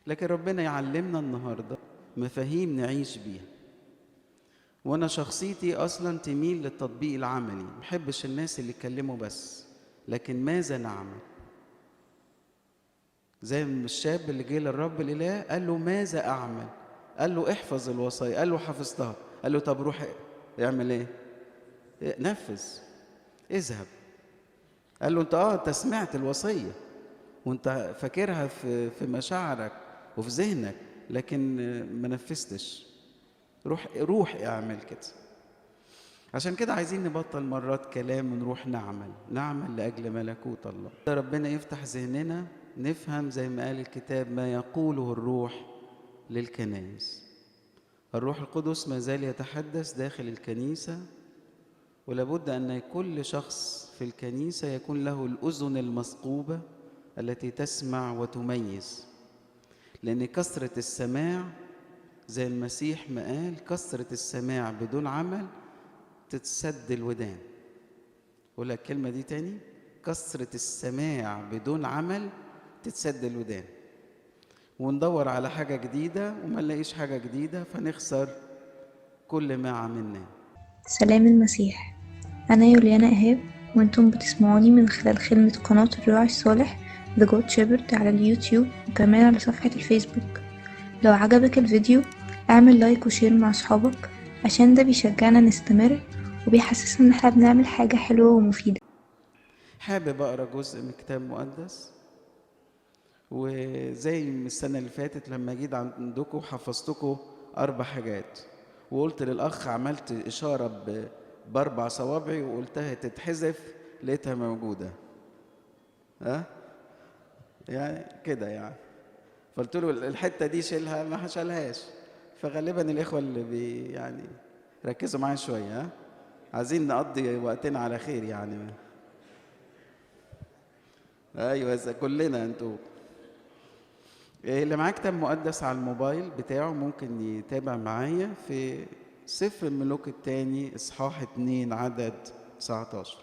لكن ربنا يعلمنا النهاردة مفاهيم نعيش بيها. وأنا شخصيتي أصلا تميل للتطبيق العملي، محبش الناس اللي يتكلموا بس، لكن ماذا نعمل؟ زي الشاب اللي جه للرب الإله قال له ماذا أعمل؟ قال له احفظ الوصايا. قال له حفظتها. قال له طب روح اعمل ايه؟ نفذ، اذهب. قال له انت سمعت الوصية وانت فاكرها في مشاعرك وفي ذهنك، لكن ما نفذتش. روح اعمل كده. عشان كده عايزين نبطل مرات كلام ونروح نعمل لأجل ملكوت الله. ربنا يفتح ذهننا نفهم زي ما قال الكتاب ما يقوله الروح للكنائس. الروح القدس ما زال يتحدث داخل الكنيسة، ولابد أن كل شخص في الكنيسة يكون له الأذن المثقوبة التي تسمع وتميز. لأن كثرة السماع زي المسيح ما قال كثرة السماع بدون عمل تتسد الودان. أقول لك الكلمة دي تاني، كثرة السماع بدون عمل تتسد الودان. وندور على حاجة جديدة وما نلاقيش حاجة جديدة فنخسر كل ما عملناه. سلام المسيح. أنا يوليانا إيهاب، وأنتم بتسمعوني من خلال خدمة قناة الراعي الصالح The Good Shepherd على اليوتيوب وكمان على صفحة الفيسبوك. لو عجبك الفيديو اعمل لايك وشير مع أصحابك، عشان ده بيشجعنا نستمر وبيحسسنا إن احنا بنعمل حاجة حلوة ومفيدة. حابب أقرأ جزء من كتاب مقدس، وزي السنة اللي فاتت لما جيت عندكم حفظتكم 4 حاجات، وقلت للأخ عملت إشارة ب4 صوابعي وقلتها تتحذف، لقيتها موجودة. يعني كده يعني. فقلت له الحتة دي شيلها، ما شالهاش. فغالبا الإخوة اللي يعني ركزوا معايا شوية. عايزين نقضي وقتنا على خير يعني. أيوة كلنا انتوا. اللي معاه كتاب مقدس على الموبايل بتاعه ممكن يتابع معايا في سفر الملوك الثاني إصحاح 2 عدد 19.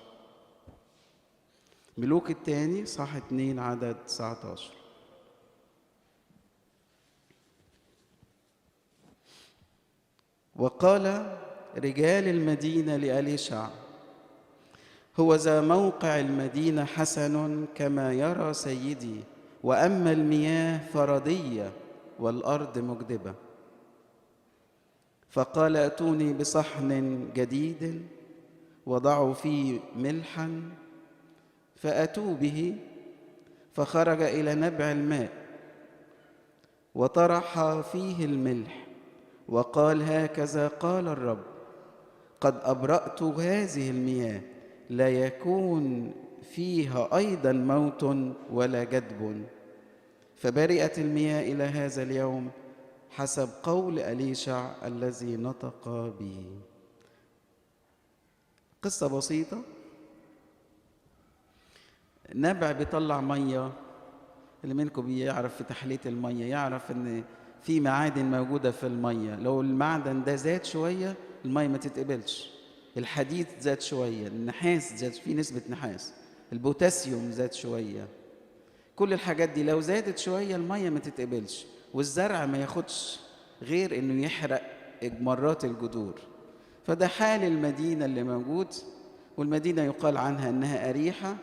ملوك الثاني إصحاح 2 عدد 19. وقال رجال المدينة لأليشع هو ذا موقع المدينة حسن كما يرى سيدي، وأما المياه فردية والأرض مجدبة. فقال ائتوني بصحن جديد وضعوا فيه ملحا، فأتوا به. فخرج إلى نبع الماء وطرح فيه الملح وقال هكذا قال الرب قد أبرأت هذه المياه، لا يكون فيها أيضا موت ولا جدب. فبرئت المياه إلى هذا اليوم حسب قول أليشع الذي نطق به. قصة بسيطة. نبع بيطلع مية. اللي منكم بيعرف في تحلية المية يعرف ان في معادن موجودة في المية. لو المعدن ده زاد شوية المية ما تتقبلش. الحديد زاد شوية، النحاس زاد، في نسبة نحاس، البوتاسيوم زاد شوية. كل الحاجات دي لو زادت شوية المية ما تتقبلش، والزرع ما ياخدش غير انه يحرق مرات الجذور. فده حال المدينة اللي موجود. والمدينة يقال عنها انها أريحة.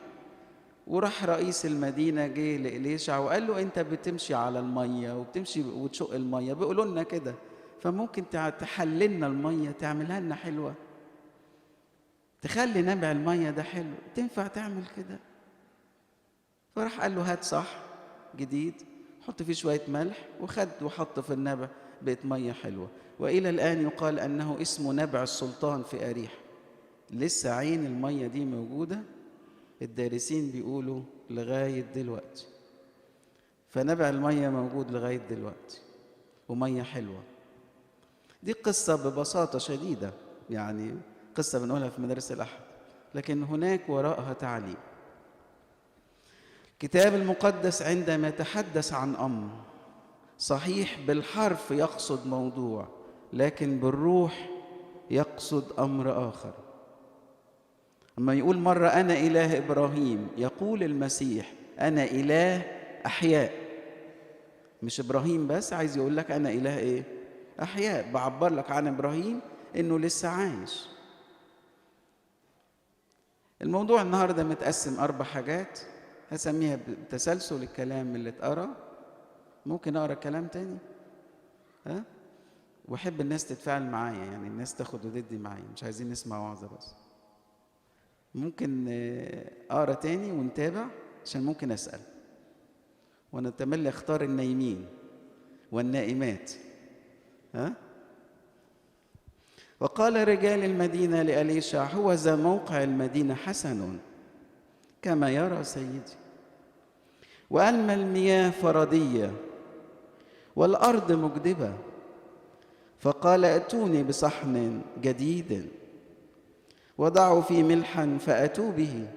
وراح رئيس المدينة جه لإليشع وقال له انت بتمشي على المية وبتمشي وتشق المية، بيقولوا لنا كده، فممكن تحللنا المية، تعملها لنا حلوة، تخلي نبع المية ده حلو، تنفع تعمل كده؟ فراح قال له هات صح جديد حط فيه شوية ملح، وخد وحط في النبع بقت مية حلوة. وإلى الآن يقال أنه اسمه نبع السلطان في أريح. لسه عين المية دي موجودة، الدارسين بيقولوا لغاية دلوقتي. فنبع المية موجود لغاية دلوقتي ومية حلوة. دي قصة ببساطة شديدة، يعني قصة بنقولها في مدارس الأحد، لكن هناك وراءها تعليم. الكتاب المقدس عندما يتحدث عن أمر صحيح بالحرف يقصد موضوع، لكن بالروح يقصد أمر آخر. أما يقول مرة أنا إله إبراهيم، يقول المسيح أنا إله أحياء. مش إبراهيم بس، عايز يقول لك أنا إله إيه؟ أحياء. بعبر لك عن إبراهيم إنه لسه عايش. الموضوع النهاردة متقسم 4 حاجات هسميها بتسلسل الكلام اللي اتقرا. ممكن أقرأ كلام تاني؟ ها؟ وأحب الناس تتفاعل معايا، يعني الناس تاخد وتدي معايا، مش عايزين نسمع وعظة بس. ممكن أقرأ تاني ونتابع عشان ممكن أسأل، وأنا أتمنى أختار النايمين والنائمات. ها؟ وقال رجال المدينة لأليشع: هو ذا موقع المدينة حسن كما يرى سيدي، وألم المياه فردية والأرض مجدبة. فقال: ائتوني بصحن جديد وضعوا فيه ملحا فأتوا به.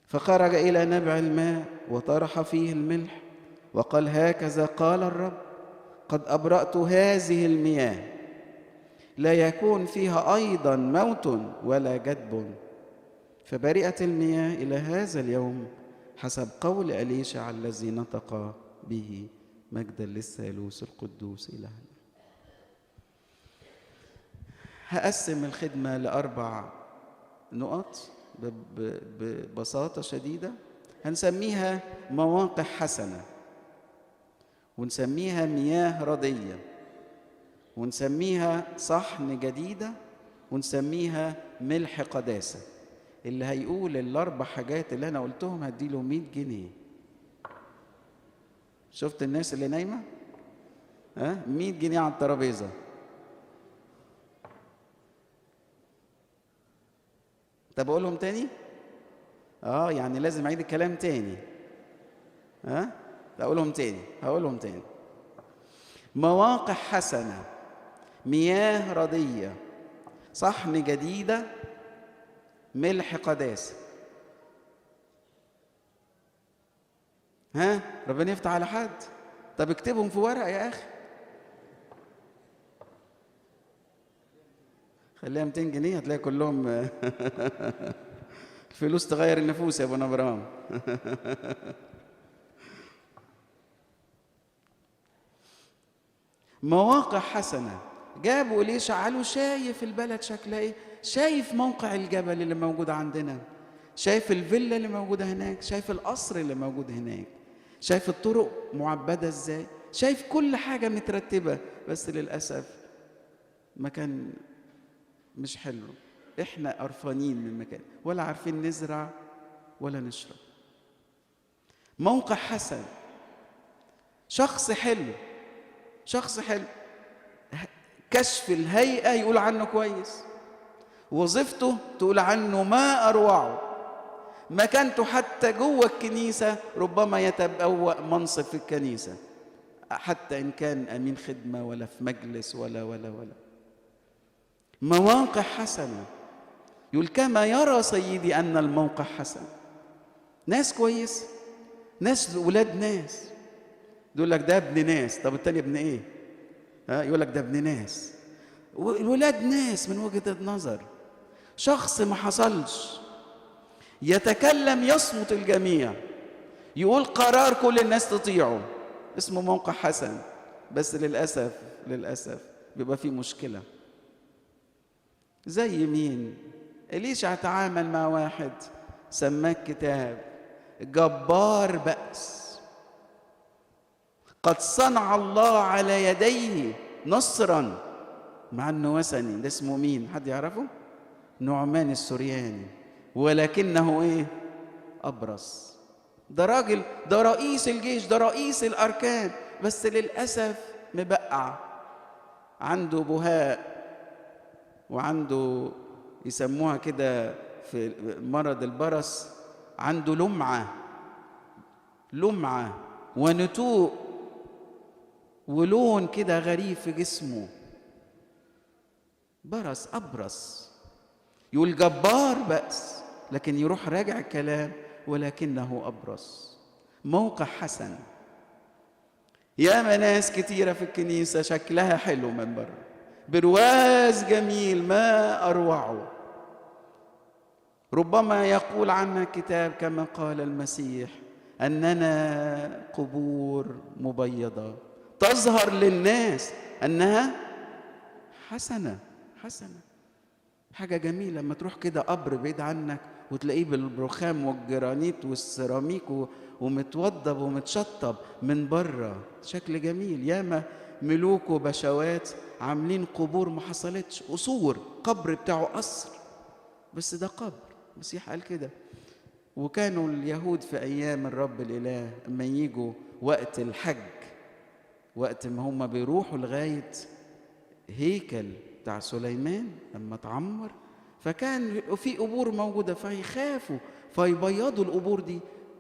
فخرج إلى نبع الماء وطرح فيه الملح وقال: هكذا قال الرب: قد أبرأت هذه المياه، لا يكون فيها أيضا موت ولا جدب. فبرئت المياه إلى هذا اليوم حسب قول أليشع الذي نطق به، مجدا للثالوث القدوس إلهنا. هقسم الخدمة ل4 نقط ببساطة شديدة. هنسميها مواقع حسنة، ونسميها مياه رضية، ونسميها صحن جديدة، ونسميها ملح قداسة. اللي هيقول ال4 حاجات اللي أنا قلتهم هديله 100 جنيه. شفت الناس اللي نايمة؟ 100 جنيه على الترابيزة. طب أقولهم تاني؟ يعني لازم أعيد الكلام تاني. هقولهم تاني. مواقع حسنة، مياه رضية، صحن جديدة، ملح قداسة. ربنا يفتح على حد. طب اكتبهم في ورقة يا أخي. خليها 200 جنيه هتلاقي كلهم الفلوس تغير النفوس يا ابو نبرام. مواقع حسنة. جابوا ليه؟ شعلوا شايف البلد شكلها ايه، شايف موقع الجبل اللي موجود عندنا، شايف الفيلا اللي موجودة هناك، شايف القصر اللي موجود هناك، شايف الطرق معبدة ازاي، شايف كل حاجة مترتبة. بس للأسف مكان مش حلو. احنا قرفانين من المكان، ولا عارفين نزرع ولا نشرب. موقع حسن، شخص حلو، كشف الهيئة يقول عنه كويس، وظيفته تقول عنه ما أروعه، مكانته حتى جوه الكنيسة ربما يتبوأ منصب في الكنيسة، حتى إن كان أمين خدمة ولا في مجلس ولا. مواقع حسنة. يقول: كما يرى سيدي أن الموقع حسن. ناس كويس، ناس ولاد ناس. يقول لك ده ابن ناس. طب التاني ابن ايه؟ يقول لك ده ابن ناس. ولاد ناس من وجهة النظر. شخص ما حصلش، يتكلم يصمت الجميع، يقول قرار كل الناس تطيعه. اسمه موقع حسن. بس للأسف بيبقى فيه مشكلة. زي مين؟ إليشع تعامل مع واحد سماه كتاب جبار بأس، قد صنع الله على يديه نصرا، مع انه وثني. ده اسمه مين؟ حد يعرفه؟ نعمان السورياني. ولكنه ايه؟ أبرص. ده راجل، ده رئيس الجيش، ده رئيس الأركان، بس للأسف مبقع، عنده بهاء، وعنده يسموها كده في مرض البرص، عنده لمعة ونتوء ولون كده غريب في جسمه. أبرص. يقول جبار بأس، لكن يروح راجع الكلام ولكنه أبرص. موقع حسن. ياما ناس كتيرة في الكنيسة شكلها حلو من بره، برواز جميل ما أروعه، ربما يقول عنها الكتاب كما قال المسيح: أننا قبور مبيضة تظهر للناس أنها حسنة. حاجة جميلة لما تروح كده قبر بعيد عنك وتلاقيه بالرخام والجرانيت والسيراميك ومتوضب ومتشطب من بره، شكل جميل. ياما ملوك وبشوات عاملين قبور ما حصلتش، قصور، قبر بتاعه قصر، بس ده قبر. المسيح قال كده. وكانوا اليهود في أيام الرب الإله لما يجوا وقت الحج، وقت ما هم بيروحوا لغاية هيكل بتاع سليمان لما اتعمر، فكان في قبور موجودة فيخافوا فيبيضوا القبور دي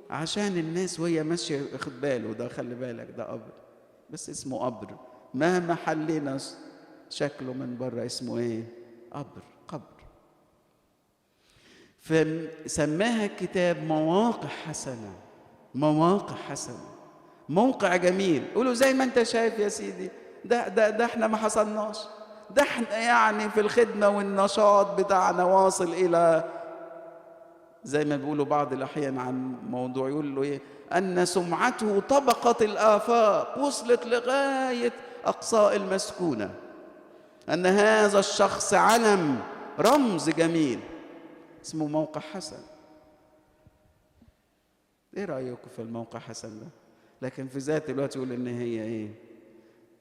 عشان الناس وهي ماشية ياخد باله ده خلي بالك ده قبر، بس اسمه قبر مهما حلينا شكله من بره اسمه ايه؟ قبر. فسماها الكتاب مواقع حسنة. موقع جميل. قولوا زي ما انت شايف يا سيدي، ده احنا ما حصلناش، ده احنا يعني في الخدمة والنشاط بتاعنا واصل إلى زي ما بيقولوا بعض الأحيان عن موضوع يقول له إيه، أن سمعته طبقت الآفاق، وصلت لغاية أقصاء المسكونة، أن هذا الشخص علم، رمز جميل اسمه موقع حسن. إيه رأيكم في الموقع حسن ده؟ لكن في ذات الوقت يقول إن هي إيه؟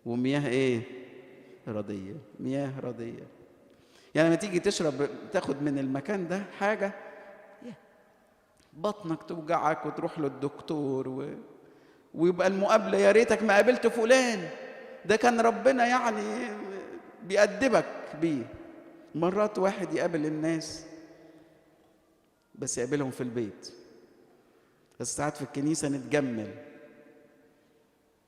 ومياه إيه؟ رضية. مياه رضية. يعني لما تيجي تشرب تاخد من المكان ده حاجة بطنك توجعك وتروح للدكتور ويبقى المقابلة يا ريتك ما قابلت فلان، ده كان ربنا يعني بيأدبك بيه. مرات واحد يقابل الناس بس يقابلهم في البيت، بس ساعات في الكنيسة نتجمل،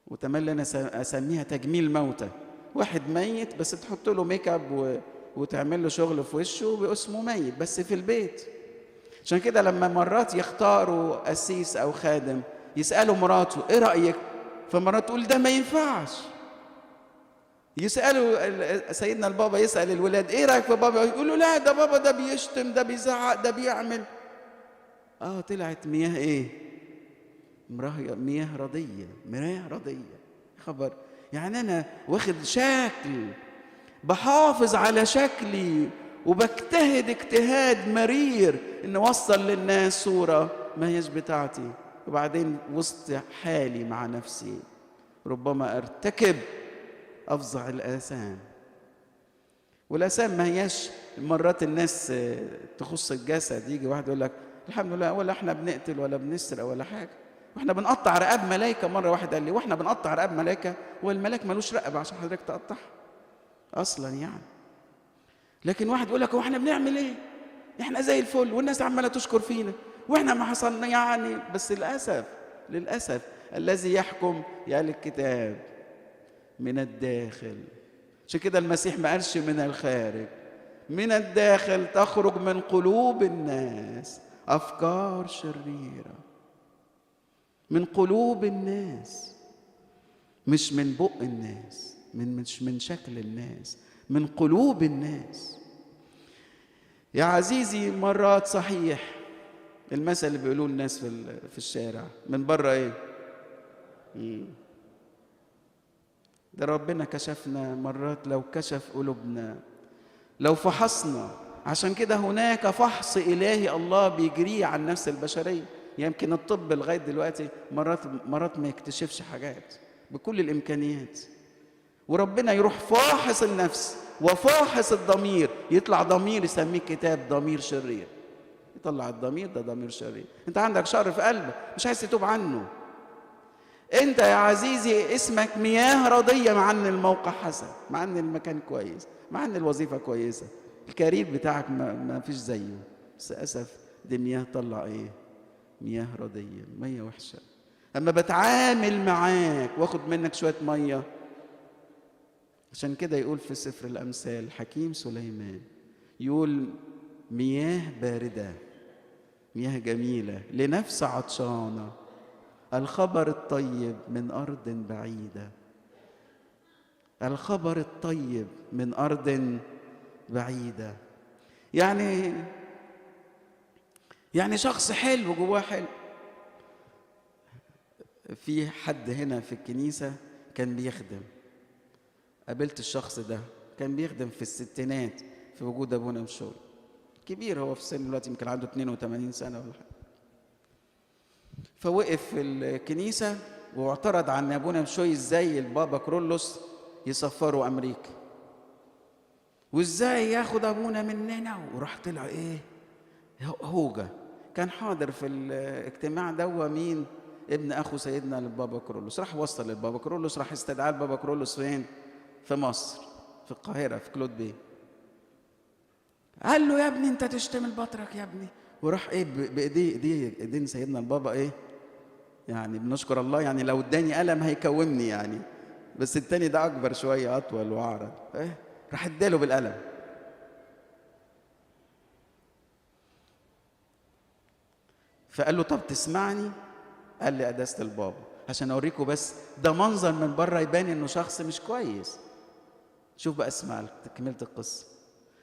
وتملي أنا أسميها تجميل موتى. واحد ميت بس تحط له ميك اب وتعمل له شغل في وشه اسمه ميت، بس في البيت. عشان كده لما مرات يختاروا قسيس او خادم يسالوا مراته ايه رايك، فمرات تقول ده ما ينفعش. يسالوا سيدنا البابا يسال الولاد ايه رايك في بابا، يقولوا لا ده بابا ده بيشتم، ده بيزعق، ده بيعمل. طلعت مياه ايه؟ مياه رضيه. خبر يعني انا واخد شكل، بحافظ على شكلي وبجتهد اجتهاد مرير ان اوصل للناس صوره ما هيش بتاعتي، وبعدين وسط حالي مع نفسي ربما ارتكب افظع الاثام. والاثام ما هياش مرات الناس تخص الجسد، يجي واحد يقول لك الحمد لله ولا احنا بنقتل ولا بنسرق ولا حاجه، واحنا بنقطع رقاب ملائكه. مره واحد قال لي واحنا بنقطع رقاب ملائكه، والملاك ملوش رقبه عشان حضرتك تقطعها اصلا يعني. لكن واحد يقول لك هو احنا بنعمل ايه؟ احنا زي الفل والناس عماله تشكر فينا واحنا ما حصلنا يعني. بس للاسف الذي يحكم يقال الكتاب من الداخل. عشان كده المسيح ما قالش من الخارج، من الداخل تخرج من قلوب الناس افكار شريره. من قلوب الناس، مش من بق الناس، مش من شكل الناس، من قلوب الناس. يا عزيزي مرات صحيح المثل اللي بيقولوه الناس في الشارع من بره ايه؟ ده ربنا كشفنا مرات، لو كشف قلوبنا لو فحصنا. عشان كده هناك فحص إلهي الله بيجريه عن النفس البشرية. يمكن الطب لغاية دلوقتي مرات ما يكتشفش حاجات بكل الإمكانيات، وربنا يروح فاحص النفس وفاحص الضمير، يطلع ضمير يسميه كتاب ضمير شرير. يطلع الضمير ده ضمير شرير. انت عندك شر في قلبك مش عايز تتوب عنه. انت يا عزيزي اسمك مياه رضية، مع ان الموقع حسن، مع ان المكان كويس، مع ان الوظيفة كويسة، الكارير بتاعك ما فيش زيه، بس اسف دي مياه طلع ايه؟ مياه رضية، مياه وحشة. اما بتعامل معاك واخد منك شوية مية. عشان كده يقول في سفر الامثال حكيم سليمان يقول مياه باردة، مياه جميلة لنفس عطشانة، الخبر الطيب من أرض بعيدة. الخبر الطيب من أرض بعيدة، يعني شخص حلو جواه حلو، في حد هنا في الكنيسة كان بيخدم، قابلت الشخص ده، كان بيخدم في الستينات في وجود ابونا مشوي، كبير هو في السن دلوقتي، يمكن عنده 82 سنة ولا حاجة. فوقف في الكنيسة واعترض عن ابونا مشوي ازاي البابا كرولوس يسفروا امريكا، وازاي ياخد ابونا مننا، وراح طلع ايه هوجة. كان حاضر في الاجتماع ده مين؟ ابن اخو سيدنا للبابا كرولوس. راح وصل للبابا كرولوس، راح استدعى البابا كرولوس فين؟ في مصر، في القاهرة، في كلود بيه. قال له يا ابني انت تشتم البطرك يا ابني، وراح ايه بايديه ايدين سيدنا البابا ايه يعني، بنشكر الله يعني، لو اداني قلم هيكومني يعني، بس التاني ده اكبر شويه، اطول واعرض، ايه راح اداله بالقلم. فقال له طب تسمعني؟ قال لي قداسة البابا عشان اوريكم بس ده منظر من بره يبان انه شخص مش كويس، شوف بقى اسمع كملت القصه.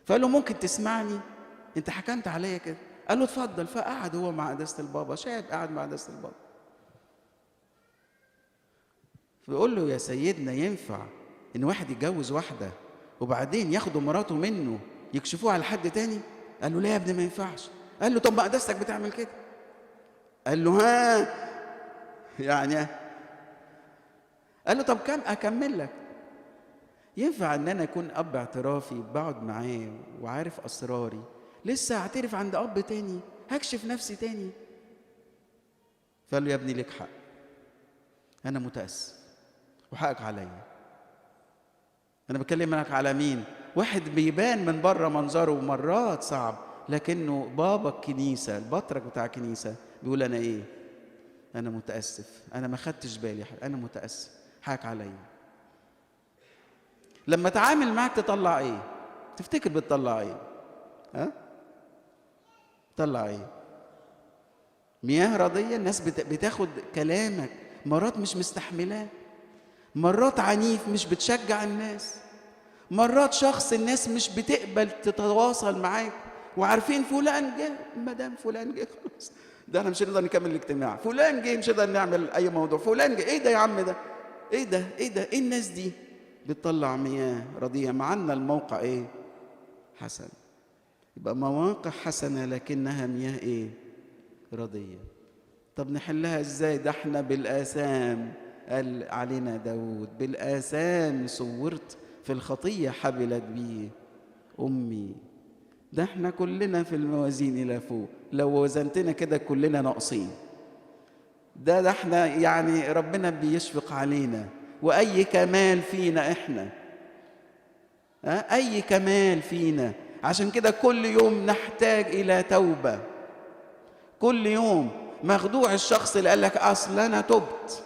فقال له ممكن تسمعني؟ انت حكمت عليا كده. قال له اتفضل. فقعد هو مع قداسة البابا، شاب قعد مع قداسة البابا، فيقول له يا سيدنا ينفع ان واحد يتجوز واحده وبعدين ياخدوا مراته منه يكشفوها على حد تاني؟ قال له لا يا ابني ما ينفعش. قال له طب ما قداستك بتعمل كده؟ قال له ها يعني. قال له طب كم اكمل لك؟ ينفع ان انا اكون اب اعترافي بقعد معاه وعارف اسراري، لسه اعترف عند اب تاني هكشف نفسي تاني؟ فقال له يا ابني لك حق، انا متاسف وحقك عليا. انا بكلمك على مين؟ واحد بيبان من بره منظره مرات صعب، لكنه بابا الكنيسه، البطرك بتاع الكنيسه، بيقول انا ايه؟ انا متاسف، انا ما خدتش بالي، انا متاسف، حقك عليا. لما اتعامل معاك تطلع ايه؟ تفتكر بتطلع ايه؟ ها؟ تطلع ايه؟ مياه رضيه. الناس بتاخد كلامك مرات مش مستحملاه، مرات عنيف مش بتشجع الناس، مرات شخص الناس مش بتقبل تتواصل معاك، وعارفين فلان جه، ما دام فلان جه خلاص ده احنا مش هنقدر نكمل الاجتماع، فلان جه مش هنقدر نعمل اي موضوع، فلان جه، ايه ده يا عم ده؟ ايه ده؟ ايه ده؟ ايه الناس دي؟ بتطلع مياه رضيه، معنا الموقع ايه؟ حسن. يبقى مواقع حسنه لكنها مياه ايه؟ رضيه. طب نحلها ازاي؟ ده احنا بالآثام، قال علينا داود بالآثام صورت، في الخطية حبلت بيه أمي. ده احنا كلنا في الموازين إلى فوق، لو وزنتنا كده كلنا ناقصين. ده احنا يعني ربنا بيشفق علينا، وأي كمال فينا احنا، أي كمال فينا. عشان كده كل يوم نحتاج إلى توبة، كل يوم. مخدوع الشخص اللي قال لك أصل أنا تبت،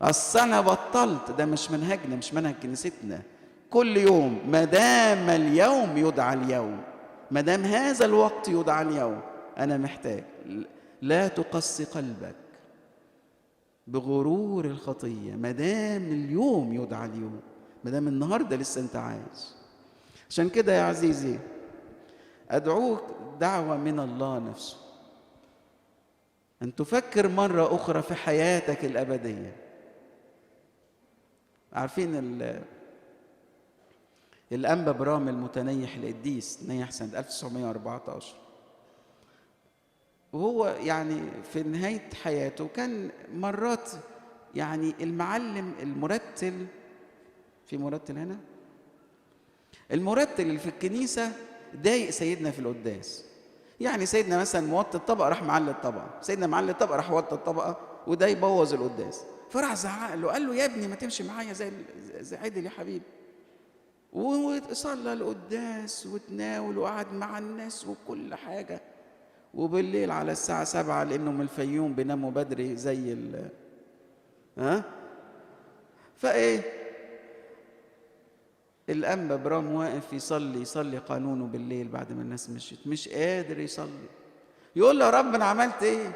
أصل أنا بطلت، ده مش منهجنا، مش منهج كنيستنا. كل يوم، ما دام اليوم يدعى اليوم، ما دام هذا الوقت يدعى اليوم، أنا محتاج. لا تقسي قلبك بغرور الخطية، ما دام اليوم يدعى اليوم، ما دام النهارده لسه أنت عايش. عشان كده يا عزيزي أدعوك دعوة من الله نفسه أن تفكر مرة أخرى في حياتك الأبدية. عارفين الأنبا برام المتنيح القديس، نيح سنة 1914، وهو يعني في نهاية حياته كان مرات يعني المعلم المرتل، في مرتل هنا، المرتل اللي في الكنيسة ضايق سيدنا في القداس. يعني سيدنا مثلا موطي الطبق راح معلي الطبقة، سيدنا معلي الطبق راح وطي الطبقة، وده يبوظ القداس. فراح زعق له، قال له يا ابني ما تمشي معايا زي عدل يا حبيبي. وصلى القداس وتناول وقعد مع الناس وكل حاجة. وبالليل على الساعة 7 لأنه من الفيوم بيناموا بدري زي فإيه الأنبا برام واقف يصلي قانونه بالليل بعد ما الناس مشيت، مش قادر يصلي. يقول له يا رب أنا عملت إيه؟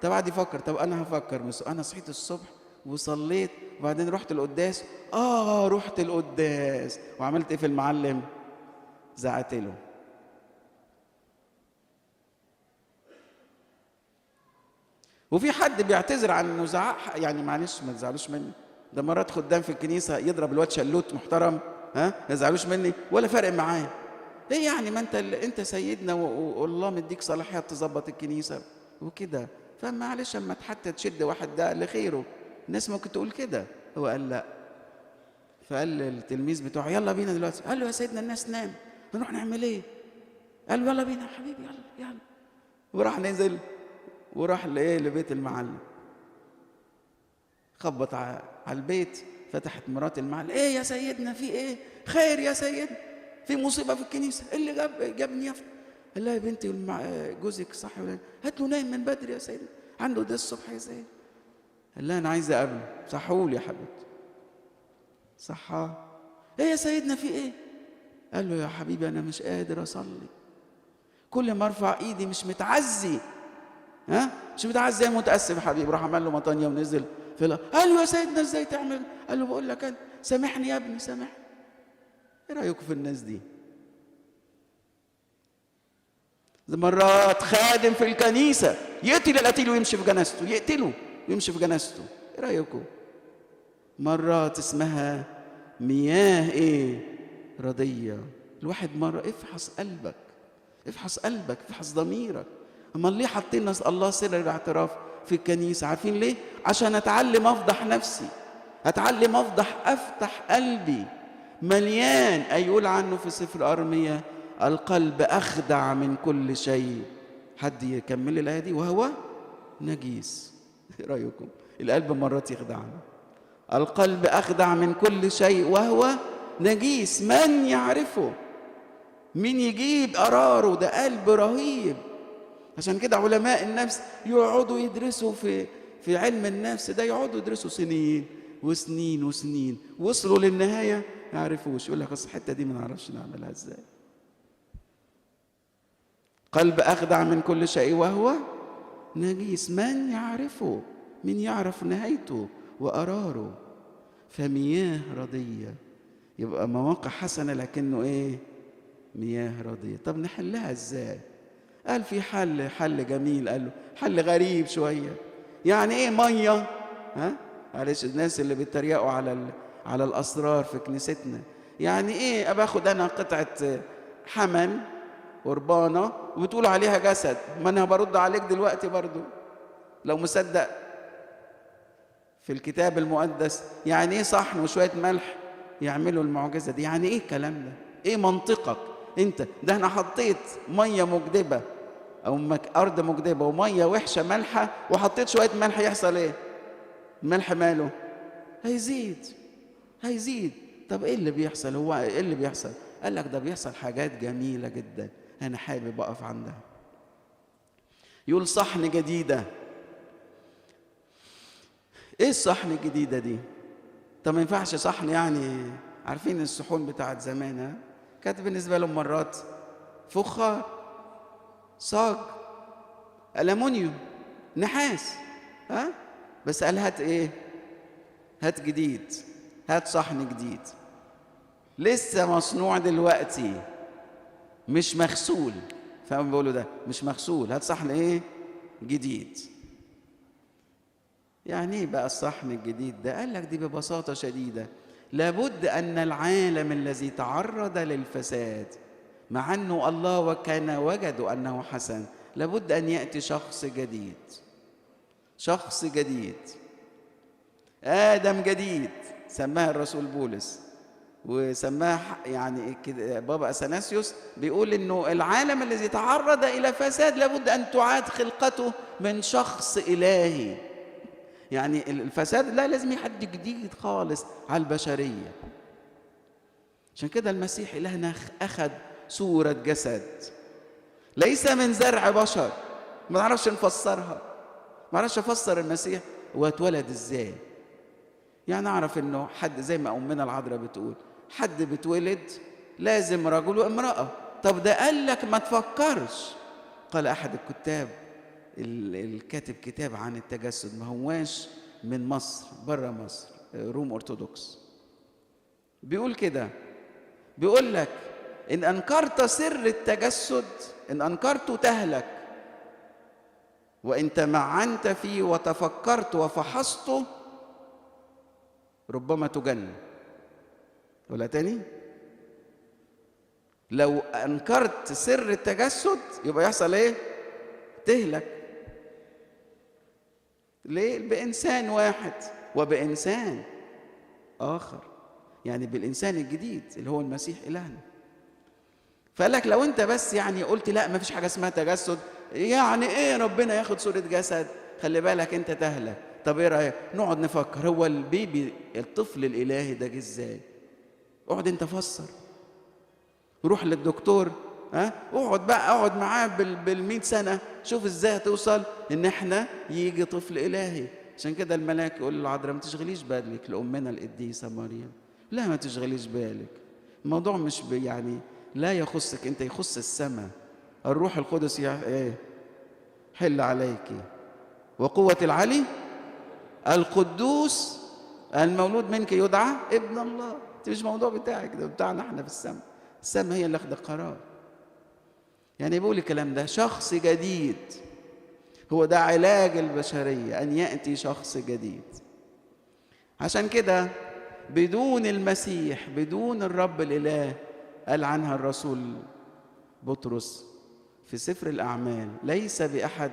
طب قعد يفكر، طب أنا هفكر، أنا صحيت الصبح وصليت وبعدين رحت القداس، رحت القداس وعملت إيه في المعلم؟ زعقت له. وفي حد بيعتذر عن انه زعق، يعني معلش ما تزعلوش مني، ده مرات خدام في الكنيسه يضرب الواد شلوت محترم، ما تزعلوش مني ولا فارق معايا. ايه يعني، ما انت سيدنا والله مديك صلاحيات تظبط الكنيسه وكده، فمعلش اما حتى تشد واحد ده لخيره، الناس ممكن تقول كده. هو قال لا، فقال للتلميذ بتوعه يلا بينا دلوقتي. قال له يا سيدنا الناس نام، نروح نعمل ايه؟ قال له يلا بينا يا حبيبي، يلا يلا. وراح نزل وراح لبيت المعلم، خبط على البيت، فتحت مرات المعلم. ايه يا سيدنا، في ايه؟ خير يا سيدنا، في مصيبه في الكنيسه. إيه اللي جابني يا قال لها يا بنتي جوزك صح ولا؟ هات له نايم من بدري يا سيدنا، عنده ده الصبح يا سيدنا. قال لها انا عايزه اقابله. صحولي يا حبيبتي. صحاه. ايه يا سيدنا في ايه؟ قال له يا حبيبي انا مش قادر اصلي، كل ما ارفع ايدي مش متعزي، مش متعزي، متاسف يا حبيبي. راح عمل له مطانيه ونزل في قال له يا سيدنا ازاي تعمل؟ قال له بقول لك انا، سامحني يا ابني سامحني. ايه رايكم في الناس دي؟ مرات خادم في الكنيسه يقتل القتيل ويمشي في جنازته، يقتله ويمشي في جنازته. ايه رايكم؟ مرات اسمها مياه رضيه. الواحد مره افحص قلبك، افحص قلبك، افحص ضميرك. اما ليه حاطين الله سر الاعتراف في الكنيسه؟ عارفين ليه؟ عشان اتعلم افضح نفسي، اتعلم افتح قلبي. مليان، يقول عنه في سفر ارميا القلب اخدع من كل شيء. حد يكمل الايه دي؟ وهو نجيس. ايه رايكم؟ القلب مرات يخدعنا. القلب اخدع من كل شيء وهو نجيس، من يعرفه؟ مين يجيب قراره؟ ده قلب رهيب. عشان كده علماء النفس يقعدوا يدرسوا في علم النفس ده، يقعدوا يدرسوا سنين وسنين وسنين، وصلوا للنهايه ما يعرفوش. يقول لك اصل الحته دي ما نعرفش نعملها ازاي. قلب اخدع من كل شيء وهو نجيس، من يعرفه؟ من يعرف نهايته وقراره؟ فمياه رضيه. يبقى مواقع حسنه لكنه مياه رضيه. طب نحلها ازاي؟ قال في حل جميل، قال له حل غريب شويه. يعني ايه ميه؟ معلش الناس اللي بيتريقوا على الاسرار في كنيستنا، يعني ايه باخد انا قطعه حمل قربانه وبتقول عليها جسد؟ ما انا برد عليك دلوقتي برضو لو مصدق في الكتاب المقدس. يعني ايه صحن وشويه ملح يعملوا المعجزه دي؟ يعني ايه الكلام ده؟ ايه منطقك انت؟ ده انا حطيت ميه مجدبه او ارض مجدبه وميه وحشه مالحه، وحطيت شويه ملح، يحصل ايه؟ الملح ماله؟ هيزيد. طب ايه اللي بيحصل؟ هو ايه اللي بيحصل؟ قال لك ده بيحصل حاجات جميله جدا انا حابب اقف عندها. يقول صحن جديده. ايه الصحن الجديده دي؟ طب ما ينفعش صحن، يعني عارفين الصحون بتاعت زمان كانت بالنسبه لهم مرات فخار، صاج، ألمونيوم، نحاس، بس قال هات هات جديد، هات صحن جديد لسه مصنوع دلوقتي مش مغسول. فاهم بيقولوا ده مش مغسول، هات صحن جديد. يعني ايه بقى الصحن الجديد ده؟ قال لك دي ببساطة شديدة لابد أن العالم الذي تعرض للفساد، مع أنه الله وكان وجدوا أنه حسن، لابد أن يأتي شخص جديد، شخص جديد، آدم جديد سماها الرسول بولس، وسماها يعني بابا أثناسيوس بيقول إنه العالم الذي تعرض إلى فساد لابد أن تعاد خلقته من شخص إلهي. يعني الفساد لا، لازم حد جديد خالص على البشرية. عشان كده المسيح إلهنا أخذ صورة جسد، ليس من زرع بشر. ما نعرفش نفسرها، ما نعرفش أفسر المسيح واتولد إزاي. يعني أعرف إنه حد زي ما أمنا العذراء بتقول حد بتولد لازم رجل وامرأة. طب ده قال لك ما تفكرش. قال أحد الكتاب الكاتب كتاب عن التجسد، ما هواش من مصر، بره مصر، روم أرثوذكس، بيقول كده، بيقول لك إن أنكرت سر التجسد، إن أنكرته تهلك. وإن تمعنت فيه وتفكرت وفحصته ربما تجن. ولا تاني، لو أنكرت سر التجسد يبقى يحصل إيه؟ تهلك. ليه؟ بإنسان واحد وبإنسان آخر، يعني بالإنسان الجديد اللي هو المسيح إلهنا. فقال لك لو أنت بس يعني قلت لا ما فيش حاجة اسمها تجسد، يعني إيه ربنا ياخد صورة جسد؟ خلي بالك أنت تهلك. طب إيه رأيك؟ نقعد نفكر، هو البيبي الطفل الإلهي ده جه إزاي؟ اقعد أنت فسر، روح للدكتور، اقعد بقى، اقعد معاه بال100 سنة، شوف ازاي هتوصل ان احنا يجي طفل إلهي. عشان كده الملاك يقول للعذراء ما تشغليش بالك لأمنا القديسة مريم. لا ما تشغليش بالك، الموضوع مش يعني لا يخصك انت، يخص السماء. الروح القدس حل عليك، وقوة العلي القدوس المولود منك يدعى ابن الله. انت مش موضوع بتاعك، ده بتاعنا احنا في السماء. السماء هي اللي اخذ القرار. يعني بيقول الكلام ده شخص جديد، هو ده علاج البشرية، أن يأتي شخص جديد. عشان كده بدون المسيح، بدون الرب الإله، قال عنها الرسول بطرس في سفر الأعمال ليس بأحد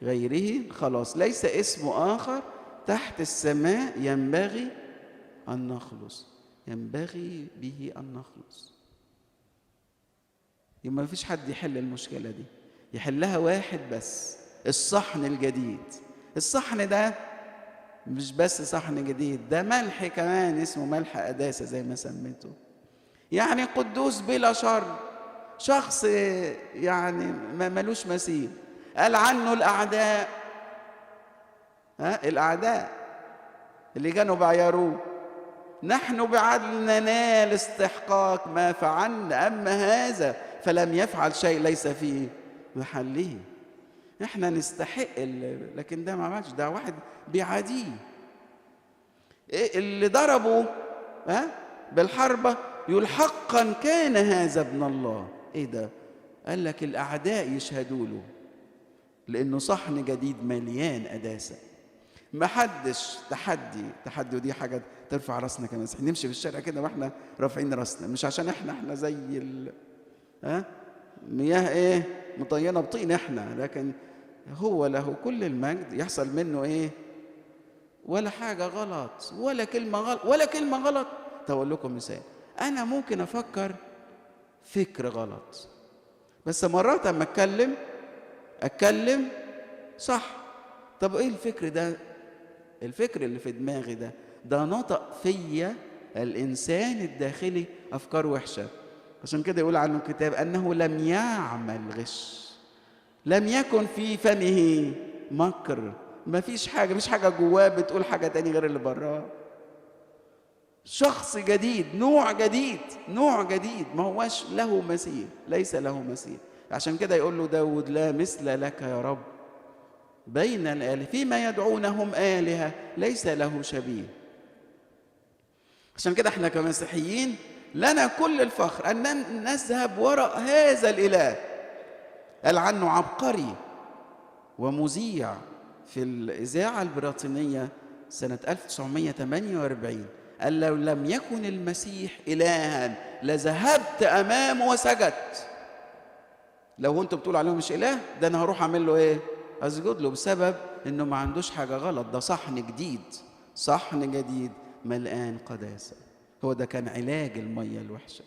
غيره خلاص، ليس اسم آخر تحت السماء ينبغي أن نخلص، ينبغي به أن نخلص. يبقى ما فيش حد يحل المشكلة دي، يحلها واحد بس، الصحن الجديد. الصحن ده مش بس صحن جديد، ده ملح كمان، اسمه ملح قداسة زي ما سميته، يعني قدوس بلا شر، شخص يعني ما ملوش مثيل. قال عنه الأعداء، الأعداء اللي كانوا بعيروه، نحن بعدل ننال استحقاق ما فعلنا، أما هذا فلم يفعل شيء ليس في محله. احنا نستحق لكن ده ما عملش، ده واحد بيعاديه. اللي ضربه بالحربة يقول حقا كان هذا ابن الله. ايه ده؟ قال لك الأعداء يشهدوا له، لأنه صحن جديد مليان قداسة. ما حدش تحدي، ودي حاجة ترفع راسنا كمسيحيين، نمشي في الشارع كده واحنا رافعين راسنا، مش عشان احنا زي مياه مطينة بطين احنا، لكن هو له كل المجد، يحصل منه ولا حاجة غلط، ولا كلمة غلط، ولا كلمة غلط. تقول لكم مثال، أنا ممكن أفكر فكر غلط، بس مرات أما أتكلم صح. طب إيه الفكر ده؟ الفكر اللي في دماغي ده نطق فيا الإنسان الداخلي أفكار وحشة. عشان كده يقول عنه الكتاب أنه لم يعمل غش، لم يكن في فمه مكر. ما فيش حاجة جواه بتقول حاجة تاني غير اللي براه. شخص جديد، نوع جديد ما هوش له مثيل، ليس له مثيل. عشان كده يقول له داود لا مثل لك يا رب بين الآلهة، فيما يدعونهم آلهة ليس له شبيه. عشان كده احنا كمسيحيين لنا كل الفخر أن نذهب وراء هذا الإله. قال عنه عبقري ومذيع في الإذاعة البريطانية سنة 1948، قال لو لم يكن المسيح إلها لذهبت أمامه وسجدت. لو انتوا بتقولوا عليه مش إله، ده أنا هروح أعمل له أسجد له، بسبب إنه ما عندوش حاجة غلط. ده صحن جديد ملآن قداسة. هو ده كان علاج المية الوحشة.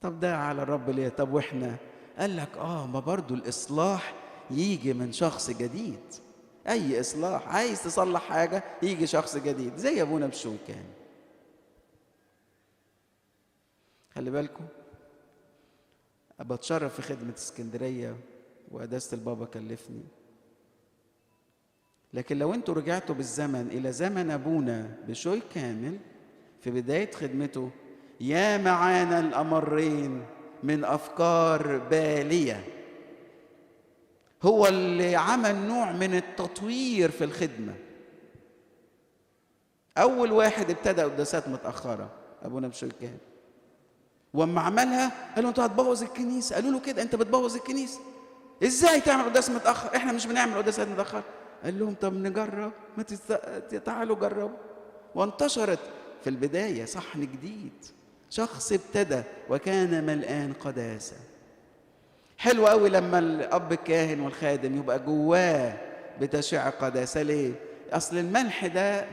طب ده على الرب ليه؟ طب وإحنا؟ قال لك ما برضو الإصلاح يجي من شخص جديد. أي إصلاح عايز تصلح حاجة يجي شخص جديد زي أبونا بشوي كان. خلي بالكم، بتشرف في خدمة اسكندرية وقداسة البابا كلفني، لكن لو انتوا رجعتوا بالزمن إلى زمن أبونا بشوي كامل في بداية خدمته، يا معانا الأمرين من أفكار بالية. هو اللي عمل نوع من التطوير في الخدمة. أول واحد ابتدأ قداسات متأخرة أبونا بشوي كامل، وأما عملها قالوا أنت هتبوظ الكنيسة. قالوا له كده أنت بتبوظ الكنيسة. ازاي تعمل قداس متاخر؟ احنا مش بنعمل قداسات متاخر. قال لهم طب نجرب، ما تعالوا جربوا. وانتشرت في البدايه صحن جديد، شخص ابتدى وكان ملآن قداسه. حلو قوي لما الاب الكاهن والخادم يبقى جواه بتشع قداسه. ليه؟ اصل الملح ده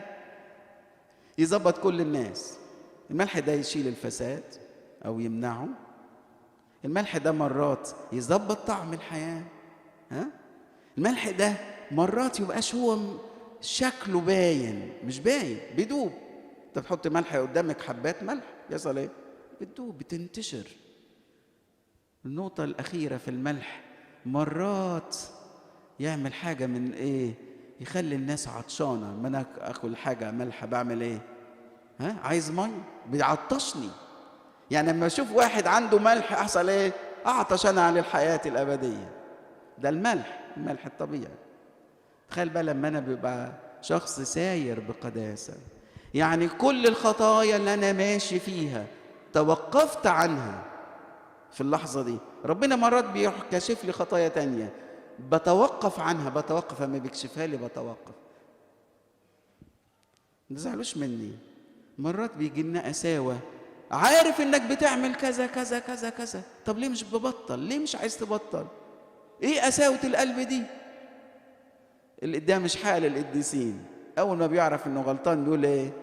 يظبط كل الناس. الملح ده يشيل الفساد او يمنعه. الملح ده مرات يظبط طعم الحياه. الملح ده مرات يبقاش هو شكله باين، مش باين، بيدوب. انت تحط ملح قدامك، حبات ملح يحصل ايه؟ بتدوب، بتنتشر. النقطة الأخيرة في الملح، مرات يعمل حاجة من إيه؟ يخلي الناس عطشانة. ما أنا أكل حاجة ملح بعمل إيه؟ عايز مية، بيعطشني. يعني لما أشوف واحد عنده ملح أحصل إيه؟ أعطش أنا عن الحياة الأبدية. ده الملح الطبيعي. تخيل بقى لما أنا بيبقى شخص ساير بقداسة، يعني كل الخطايا اللي أنا ماشي فيها توقفت عنها في اللحظة دي. ربنا مرات بيكشف لي خطايا تانية بتوقف عنها، لما بيكشفها لي بتوقف. ما تزعلوش مني، مرات بيجي لنا قساوة. عارف انك بتعمل كذا كذا كذا كذا، طب ليه مش ببطل؟ ليه مش عايز تبطل؟ ايه قساوة القلب دي؟ ده مش حال القديسين. اول ما بيعرف انه غلطان بيقول ايه؟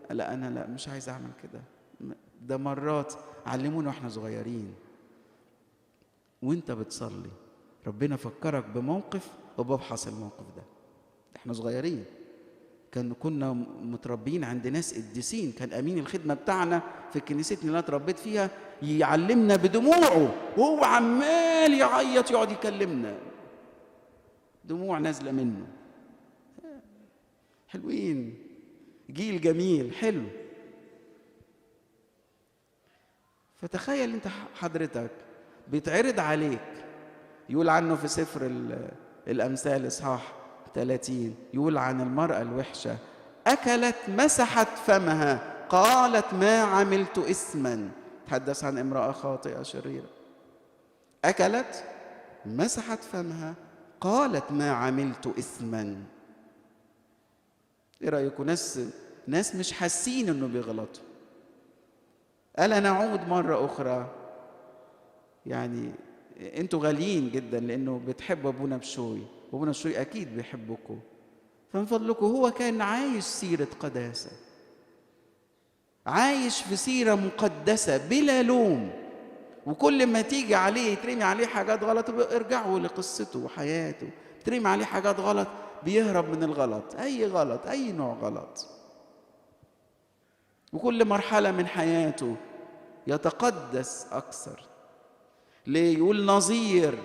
لا مش عايز اعمل كده. ده مرات علمونا واحنا صغيرين وانت بتصلي ربنا فكرك بموقف وببحث الموقف ده. احنا صغيرين كنا متربيين عند ناس قديسين. كان امين الخدمه بتاعنا في كنيستنا اللي انا اتربيت فيها يعلمنا بدموعه وهو عمال يعيط، يقعد يكلمنا دموع نازله منه. حلوين، جيل جميل حلو. فتخيل انت حضرتك بيتعرض عليك، يقول عنه في سفر الأمثال إصحاح 30، يقول عن المرأة الوحشة: أكلت مسحت فمها قالت ما عملت إثما. تحدث عن امرأة خاطئة شريرة. أكلت مسحت فمها قالت ما عملت إثما. إيه رأيكم؟ ناس مش حاسين إنه بيغلطوا. ألا نعود مرة أخرى، يعني انتوا غاليين جدا لانه بتحبوا ابونا بشوي، وابونا بشوي اكيد بيحبكم. فمن فضلكم، هو كان عايش سيرة قداسة، عايش في سيرة مقدسة بلا لوم. وكل ما تيجي عليه يترمي عليه حاجات غلط، ارجعوا لقصته وحياته. ترمي عليه حاجات غلط بيهرب من الغلط، اي غلط، اي نوع غلط. وكل مرحلة من حياته يتقدس اكثر. ليه؟ يقول نظير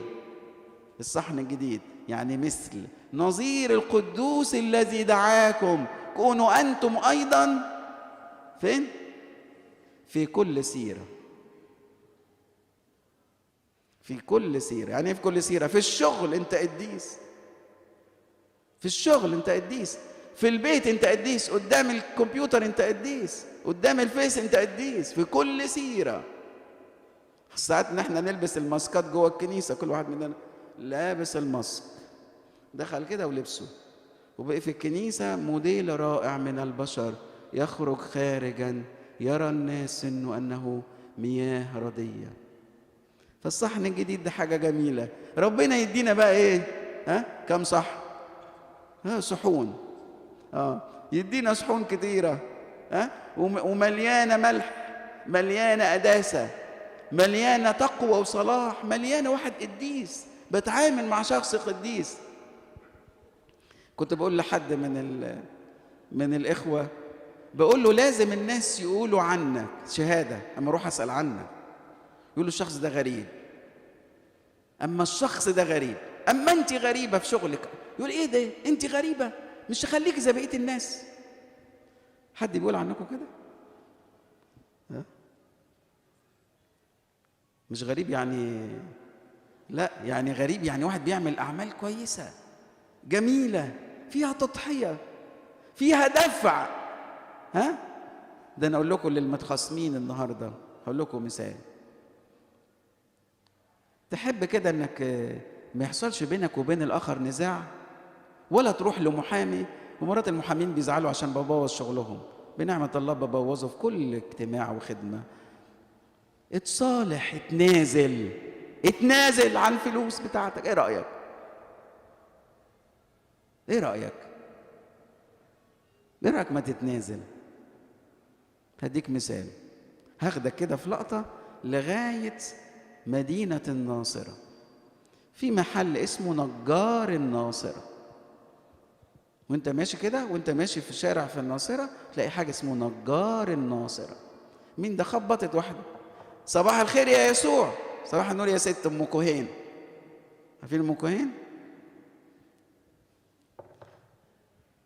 الصحن الجديد، يعني مثل نظير القدوس الذي دعاكم كونوا أنتم أيضا فين؟ في كل سيرة. في كل سيرة. يعني في كل سيرة. في الشغل أنت قديس، في الشغل أنت قديس، في البيت أنت قديس، قدام الكمبيوتر أنت قديس، قدام الفيس أنت قديس. في كل سيرة. ساعات ان احنا نلبس الماسكات جوه الكنيسه، كل واحد مننا لابس الماسك، دخل كده ولبسه، وبقي في الكنيسه موديل رائع من البشر، يخرج خارجا يرى الناس انه مياه رديه. فالصحن الجديد ده حاجه جميله. ربنا يدينا بقى ايه؟ كم صحن؟ صحون. يدينا صحون كتيره، ومليانه ملح، مليانه قداسه، مليانة تقوى وصلاح، مليانة واحد قديس بتعامل مع شخص قديس. كنت بقول لحد من الإخوة، بقول له لازم الناس يقولوا عنك شهادة. أما أروح أسأل عنك يقولوا الشخص ده غريب، أما الشخص ده غريب، أما أنت غريبة في شغلك. يقول إيه ده؟ أنت غريبة، مش تخليك زي بقية الناس. حد بيقول عنكم كده؟ مش غريب يعني، لا، يعني غريب يعني واحد بيعمل أعمال كويسة جميلة فيها تضحية، فيها دفع. ده أنا أقول لكم للمتخاصمين النهاردة، هقول لكم مثال. تحب كده إنك ما يحصلش بينك وبين الآخر نزاع، ولا تروح لمحامي، ومرات المحامين بيزعلوا عشان ببوظ شغلهم. بنعمة الله ببوظه في كل اجتماع وخدمة. اتصالح، اتنازل عن الفلوس بتاعتك. ايه رأيك؟ ايه رأيك ما تتنازل؟ هديك مثال، هاخدك كده في لقطة لغاية مدينة الناصرة، في محل اسمه نجار الناصرة. وانت ماشي كده، وانت ماشي في الشارع في الناصرة، تلاقي حاجة اسمه نجار الناصرة. مين ده؟ خبطت واحدة: صباح الخير يا يسوع. صباح النور يا ست ام كوهين. عارفين ام كوهين؟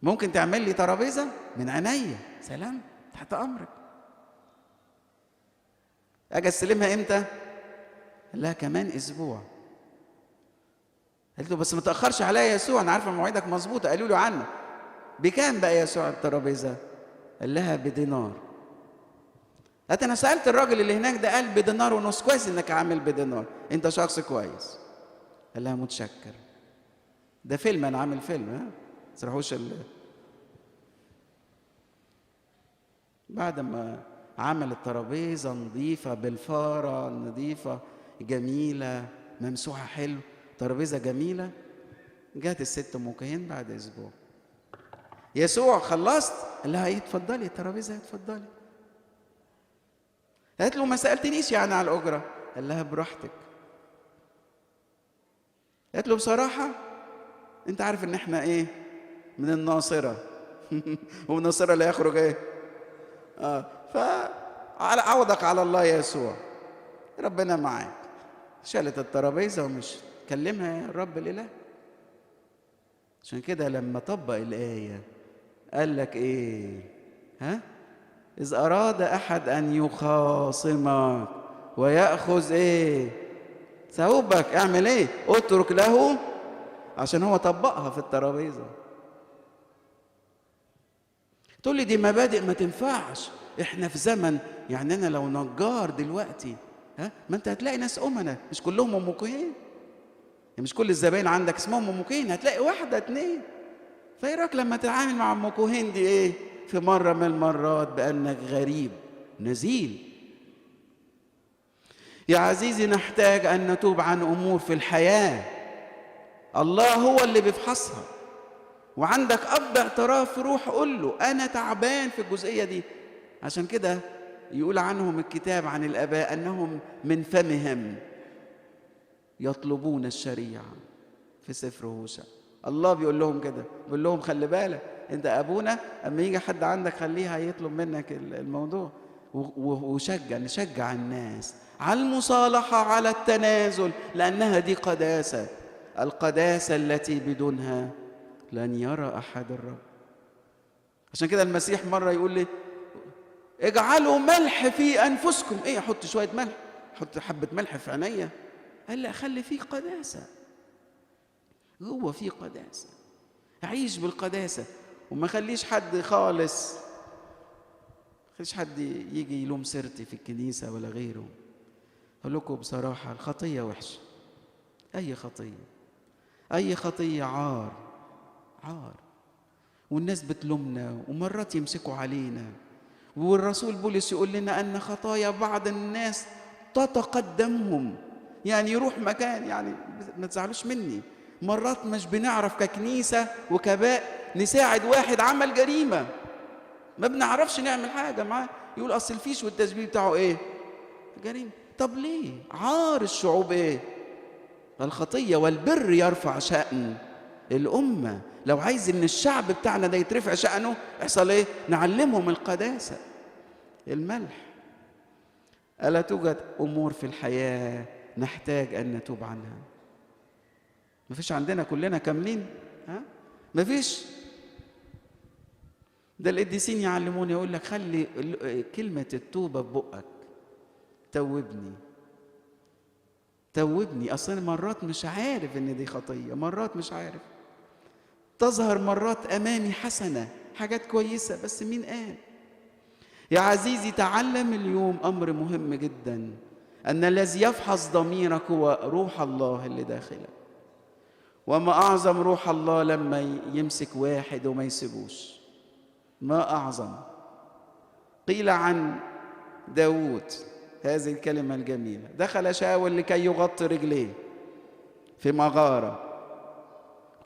ممكن تعمل لي ترابيزة؟ من عينيا. سلام، تحت امرك. اجي استلمها امتى؟ قال لها كمان اسبوع. قالت له بس ما تاخرش عليا يا يسوع، انا عارفه مواعيدك مظبوطه. قالوا له عنه. بكام بقى يا يسوع الترابيزه؟ قال لها بدينار. قالت انا سالت الراجل اللي هناك ده، قال بدينار ونص. كويس انك عامل بدينار، انت شخص كويس. قال لها متشكر. ده فيلم، انا عامل فيلم، ها، ما تسرحوش. بعد ما عمل الترابيزه نظيفه بالفاره نظيفه جميله ممسوحه حلو، ترابيزه جميله، جات الست ام كوهين بعد اسبوع: يسوع خلصت؟ قال لها ايه، اتفضلي الترابيزه، اتفضلي. قالت له ما سالتنيش يعني على الاجره؟ قال لها براحتك. قالت له بصراحه انت عارف ان احنا ايه، من الناصره ومن الناصره لا يخرج ايه، فعوضك على الله يا يسوع، ربنا معاك. شالت الترابيزه ومشت. كلمها يا الرب الاله. عشان كده لما طبق الايه قال لك ايه؟ ها؟ إذ أراد أحد أن يخاصمك ويأخذ إيه؟ ثوبك، اعمل إيه؟ اترك له. عشان هو طبقها في الترابيزة. تقول لي دي مبادئ ما تنفعش، إحنا في زمن، يعني أنا لو نجار دلوقتي، ها؟ ما أنت هتلاقي ناس أمنا، مش كلهم أم كوهين، مش كل الزباين عندك اسمهم أم كوهين، هتلاقي واحدة اتنين. فإيه رأيك لما تتعامل مع أم كوهين دي إيه؟ في مرة من المرات بأنك غريب نزيل. يا عزيزي نحتاج أن نتوب عن أمور في الحياة الله هو اللي بيفحصها. وعندك أب اعتراف في روح، قول له أنا تعبان في الجزئية دي. عشان كده يقول عنهم الكتاب عن الآباء أنهم من فمهم يطلبون الشريعة في سفر هوشع. الله بيقول لهم كده، بيقول لهم خلي بالك انت ابونا، اما يجي حد عندك خليه هيطلب منك الموضوع. نشجع الناس على المصالحة، على التنازل، لأنها دي قداسة، القداسة التي بدونها لن يرى أحد الرب. عشان كده المسيح مرة يقول لي اجعلوا ملح في أنفسكم. ايه، احط شوية ملح، احط حبة ملح في عينيا؟ قال لا، خلي فيه قداسة، جوه فيه قداسة، عيش بالقداسة. وما خليش حد خالص، خليش حد يجي يلوم سيرتي في الكنيسة ولا غيره. أقول لكم بصراحة الخطية وحشة، أي خطية عار، والناس بتلومنا ومرات يمسكوا علينا. والرسول بولس يقول لنا أن خطايا بعض الناس تتقدمهم، يعني يروح مكان، يعني ما تزعلوش مني، مرات مش بنعرف ككنيسة وكباء نساعد واحد عمل جريمة، ما بنعرفش نعمل حاجة معاه، يقول أصل الفيش والتشبيه بتاعه إيه؟ جريمة. طب ليه؟ عار الشعوب إيه؟ الخطية. والبر يرفع شأن الأمة. لو عايز إن الشعب بتاعنا ده يترفع شأنه، يحصل إيه؟ نعلمهم القداسة، الملح. ألا توجد أمور في الحياة نحتاج أن نتوب عنها؟ مفيش عندنا كلنا كاملين، ها؟ مفيش. ده القديسين يعلموني، يقول لك خلي كلمة التوبة في بقك، توبني. أصلا مرات مش عارف إن دي خطية، مرات مش عارف، تظهر مرات أمامي حسنة، حاجات كويسة، بس مين قال؟ يا عزيزي تعلم اليوم أمر مهم جدا، أن الذي يفحص ضميرك هو روح الله اللي داخلك. وما أعظم روح الله لما يمسك واحد وما يسيبوش، ما أعظم. قيل عن داود هذه الكلمة الجميلة: دخل شاول لكي يغطي رجليه في مغارة.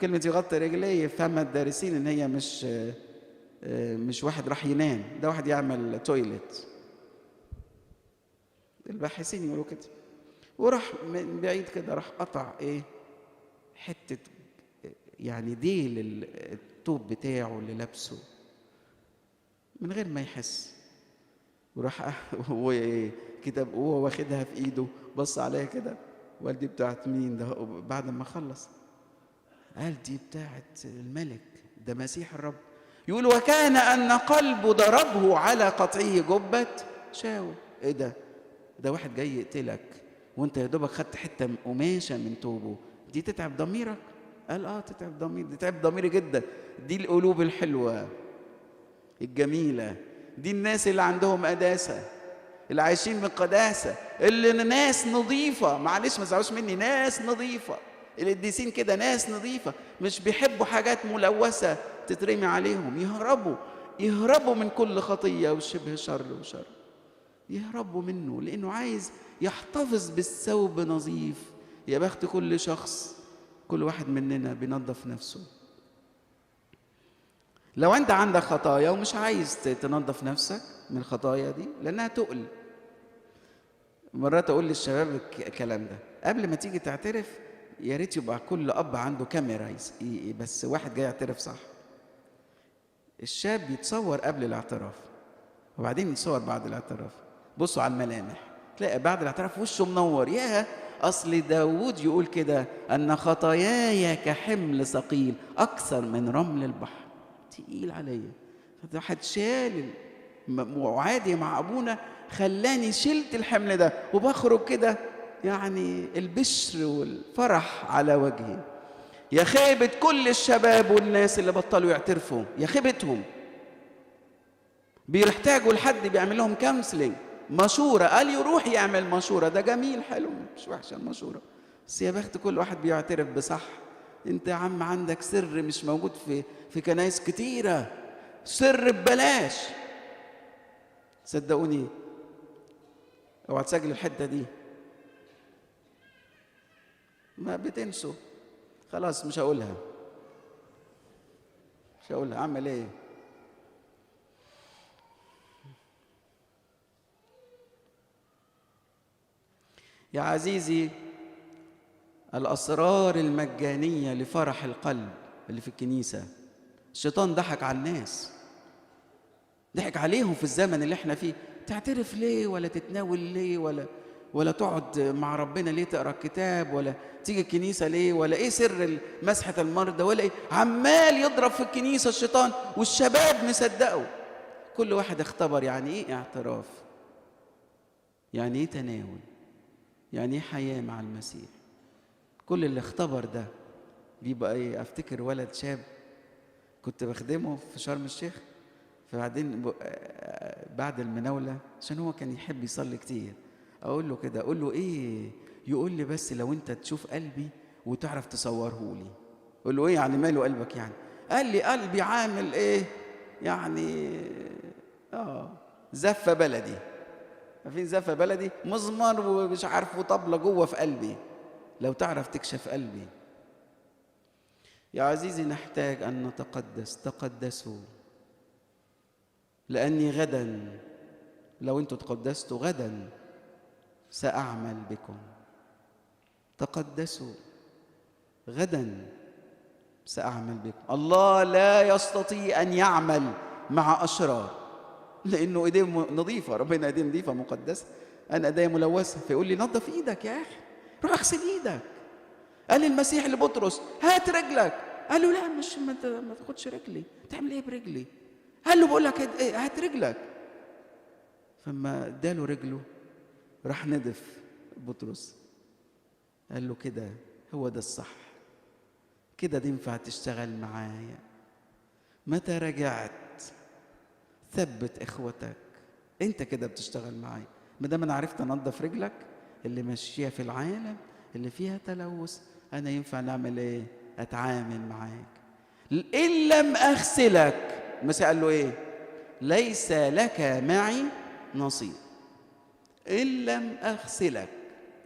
كلمة يغطي رجليه يفهمها الدارسين إن هي مش واحد راح ينام، ده واحد يعمل تويلت، الباحثين يقولوا كده. وراح من بعيد كده راح قطع حتة يعني ديل التوب بتاعه اللي لابسه من غير ما يحس، وراح هو كتاب هو واخدها في ايده، بص عليها كده: والدي بتاعت مين ده؟ بعد ما خلص قال: دي بتاعت الملك، ده مسيح الرب. يقول: وكان أن قلبه ضربه على قطعه جبة شاول. ايه ده؟ ده واحد جاي يقتلك وانت يا دوبك خدت حته قماشه من توبه، دي تتعب ضميرك؟ قال: تتعب ضميري، دي تتعب ضميري جدا. دي القلوب الحلوه الجميله، دي الناس اللي عندهم قداسه، اللي عايشين من قداسه، اللي ناس نظيفه، معلش ما تزعلوش مني، ناس نظيفه. القديسين كده ناس نظيفه، مش بيحبوا حاجات ملوثه تترمي عليهم، يهربوا من كل خطيه وشبه شر وشر، يهربوا منه، لأنه عايز يحتفظ بالثوب نظيف. يا بخت كل شخص، كل واحد مننا بينظف نفسه. لو أنت عندك خطايا ومش عايز تنظف نفسك من الخطايا دي لأنها تقل، مرات أقول للشباب الكلام ده: قبل ما تيجي تعترف يا ريت يبقى كل أب عنده كاميرا بس واحد جاي يعترف صح. الشاب يتصور قبل الاعتراف وبعدين يتصور بعد الاعتراف. بصوا على الملامح، تلاقي بعد الاعتراف وشه منور. ياه، أصل داود يقول كده: أن خطاياي كحمل ثقيل أكثر من رمل البحر. تقيل عليا. فواحد شال وعادي مع أبونا، خلاني شلت الحمل ده وبخرج كده يعني البشر والفرح على وجهي. يا خيبة كل الشباب والناس اللي بطلوا يعترفوا، يا خيبتهم. بيحتاجوا لحد بيعمل لهم كونسلنج، مشورة. قال يروح يعمل مشورة، ده جميل حلو مش وحشة المشورة، بس يا بخت كل واحد بيعترف بصح. انت يا عم عندك سر مش موجود في كنايس كتيرة، سر ببلاش. صدقوني اوعى تسجل الحتة دي، ما بتنسوا خلاص. مش هقولها اعمل ايه؟ يا عزيزي، الأسرار المجانية لفرح القلب اللي في الكنيسة، الشيطان ضحك على الناس، ضحك عليهم في الزمن اللي احنا فيه. تعترف ليه؟ ولا تتناول ليه؟ ولا تقعد مع ربنا ليه؟ تقرأ الكتاب؟ ولا تيجي الكنيسة ليه؟ ولا ايه سر مسحة المرضى؟ ولا ايه؟ عمال يضرب في الكنيسة الشيطان والشباب مصدقه. كل واحد اختبر يعني ايه اعتراف، يعني ايه تناول، يعني ايه حياة مع المسيح. كل اللي اختبر ده بيبقى ايه؟ افتكر ولد شاب كنت بخدمه في شرم الشيخ، فبعدين بعد المناولة عشان هو كان يحب يصلي كتير، اقول له كده، اقول له ايه؟ يقول لي بس لو انت تشوف قلبي وتعرف تصوره لي. اقول له ايه يعني؟ ماله قلبك يعني؟ قال لي قلبي عامل ايه يعني؟ زفة بلدي. عارفين زفة بلدي؟ مزمار ومش عارف وطبلة جوه في قلبي. لو تعرف تكشف قلبي. يا عزيزي، نحتاج أن نتقدس. تقدسوا، لأني غدا لو أنتوا تقدستوا غدا سأعمل بكم. تقدسوا، غدا سأعمل بكم. الله لا يستطيع أن يعمل مع أشرار لأنه إيديه نظيفة، ربنا إيديه نظيفة مقدسة، أنا إيديه ملوثة. فيقول لي نظف إيدك يا أخي، روح اغسل إيدك. قال لي المسيح لبطرس: هات رجلك. قال له: لا، مش ما تاخدش رجلي. تعمل ايه برجلي؟ قال له: بقول لك هات رجلك. فما اداله رجله راح ندف بطرس. قال له: كده هو ده الصح، كده دي ينفع تشتغل معايا. متى رجعت ثبت اخوتك، انت كده بتشتغل معايا. ما دام انا عرفت انضف رجلك اللي ماشيه في العالم اللي فيها تلوث، انا ينفع نعمل ايه؟ أتعامل معاك. إن لم أغسلك، المسيح قال له إيه؟ ليس لك معي نصيب. إن لم أغسلك،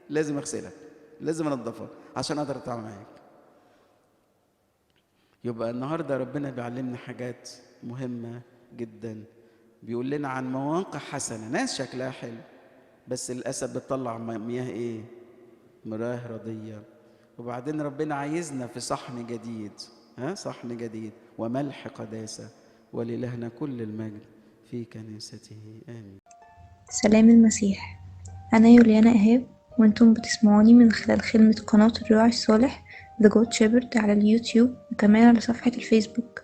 لازم أغسلك، لازم أنضفك عشان أقدر أتعامل معاك. يبقى النهارده ربنا بيعلمنا حاجات مهمة جدا. بيقول لنا عن مواقع حسنة، ناس شكلها حلو بس للأسف بتطلع مياه إيه؟ مياه ردية. وبعدين ربنا عايزنا في صحن جديد، صحن جديد وملح قداسة. ولإلهنا كل المجد في كنيسته، آمين. سلام المسيح. أنا يوليانا إيهاب، وأنتم بتسمعوني من خلال خدمة قناة الراعي الصالح The Good Shepherd على اليوتيوب وكمان على صفحة الفيسبوك.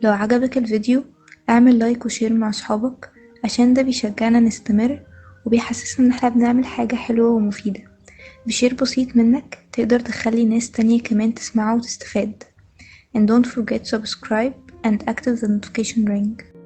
لو عجبك الفيديو اعمل لايك وشير مع أصحابك، عشان ده بيشجعنا نستمر وبيحسسنا إن احنا بنعمل حاجة حلوة ومفيدة. بشير بسيط منك تقدر تخلي ناس تانية كمان تسمعه وتستفاد. And don't forget to subscribe and active the notification ring.